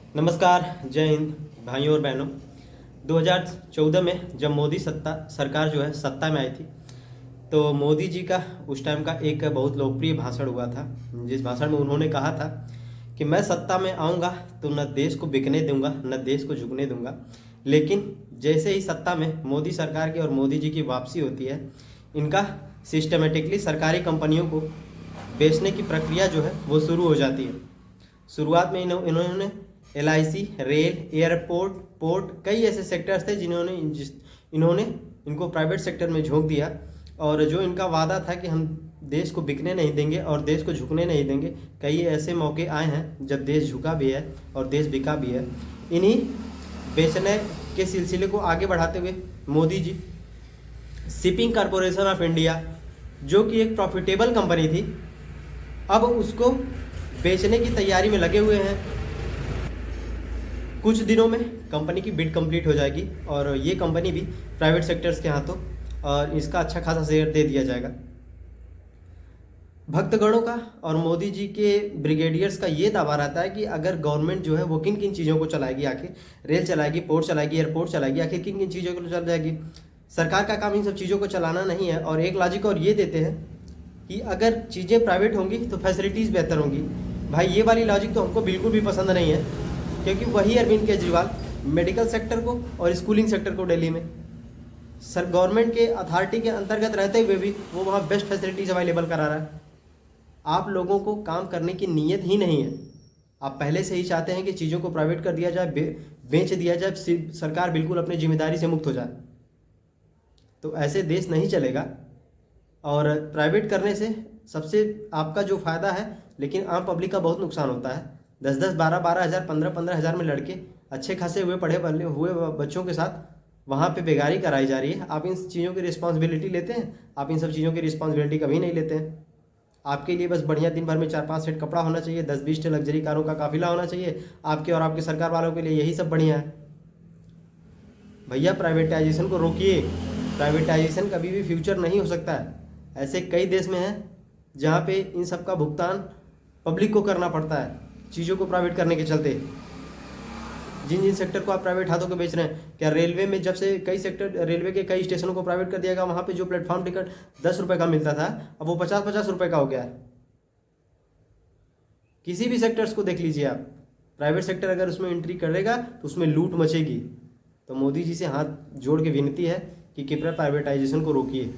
नमस्कार, जय हिंद भाइयों और बहनों। 2014 में जब मोदी सरकार जो है सत्ता में आई थी, तो मोदी जी का उस टाइम का एक बहुत लोकप्रिय भाषण हुआ था, जिस भाषण में उन्होंने कहा था कि मैं सत्ता में आऊँगा तो न देश को बिकने दूंगा न देश को झुकने दूंगा। लेकिन जैसे ही सत्ता में मोदी सरकार की और मोदी जी की वापसी होती है, इनका सिस्टमेटिकली सरकारी कंपनियों को बेचने की प्रक्रिया जो है वो शुरू हो जाती है। शुरुआत में इन्होंने LIC, रेल, एयरपोर्ट, पोर्ट, कई ऐसे सेक्टर्स थे इन्होंने इनको प्राइवेट सेक्टर में झोंक दिया। और जो इनका वादा था कि हम देश को बिकने नहीं देंगे और देश को झुकने नहीं देंगे, कई ऐसे मौके आए हैं जब देश झुका भी है और देश बिका भी है। इन्हीं बेचने के सिलसिले को आगे बढ़ाते हुए Modi ji shipping corporation of India, जो कि एक प्रॉफिटेबल कंपनी थी, अब उसको बेचने की तैयारी में लगे हुए हैं। कुछ दिनों में कंपनी की बिड कंप्लीट हो जाएगी और ये कंपनी भी प्राइवेट सेक्टर्स के हाथों और इसका अच्छा खासा शेयर दे दिया जाएगा। भक्तगणों का और मोदी जी के ब्रिगेडियर्स का ये दावा रहता है कि अगर गवर्नमेंट जो है वो किन किन चीज़ों को चलाएगी, आखिर रेल चलाएगी, पोर्ट चलाएगी, एयरपोर्ट चलाएगी, आखिर किन किन चीज़ों को चल जाएगी। सरकार का काम इन सब चीज़ों को चलाना नहीं है। और एक लॉजिक और ये देते हैं कि अगर चीज़ें प्राइवेट होंगी तो फैसिलिटीज़ बेहतर होंगी। भाई ये वाली लॉजिक तो हमको बिल्कुल भी पसंद नहीं है, क्योंकि वही अरविंद केजरीवाल मेडिकल सेक्टर को और स्कूलिंग सेक्टर को दिल्ली में गवर्नमेंट के अथॉरिटी के अंतर्गत रहते हुए भी वो वहाँ बेस्ट फैसिलिटीज़ अवेलेबल करा रहा है। आप लोगों को काम करने की नीयत ही नहीं है। आप पहले से ही चाहते हैं कि चीज़ों को प्राइवेट कर दिया जाए, बेच दिया जाए, सरकार बिल्कुल अपनी जिम्मेदारी से मुक्त हो जाए। तो ऐसे देश नहीं चलेगा। और प्राइवेट करने से सबसे आपका जो फ़ायदा है, लेकिन आम पब्लिक का बहुत नुकसान होता है। 10-10, 12-12 हज़ार, 15-15 हज़ार में लड़के अच्छे खासे हुए बच्चों के साथ वहाँ पे बेगारी कराई जा रही है। आप इन चीज़ों की रिस्पॉन्सिबिलिटी लेते हैं? आप इन सब चीज़ों की रिस्पॉन्सिबिलिटी कभी नहीं लेते हैं। आपके लिए बस बढ़िया दिन भर में 4-5 सेट कपड़ा होना चाहिए, 10-20 लग्जरी कारों का काफिला होना चाहिए। आपके और आपके सरकार वालों के लिए यही सब बढ़िया है। भैया प्राइवेटाइजेशन को रोकिए। प्राइवेटाइजेशन कभी भी फ्यूचर नहीं हो सकता है। ऐसे कई देश में हैं जहाँ पे इन सब का भुगतान पब्लिक को करना पड़ता है चीज़ों को प्राइवेट करने के चलते। जिन जिन सेक्टर को आप प्राइवेट हाथों को बेच रहे हैं, क्या रेलवे में जब से कई सेक्टर, रेलवे के कई स्टेशनों को प्राइवेट कर दिया गया, वहाँ पे जो प्लेटफॉर्म टिकट 10 रुपये का मिलता था, अब वो 50-50 रुपये का हो गया है। किसी भी सेक्टर्स को देख लीजिए आप, प्राइवेट सेक्टर अगर उसमें एंट्री करेगा तो उसमें लूट मचेगी। तो मोदी जी से हाथ जोड़ के विनती है कि कृपया प्राइवेटाइजेशन को रोकिए।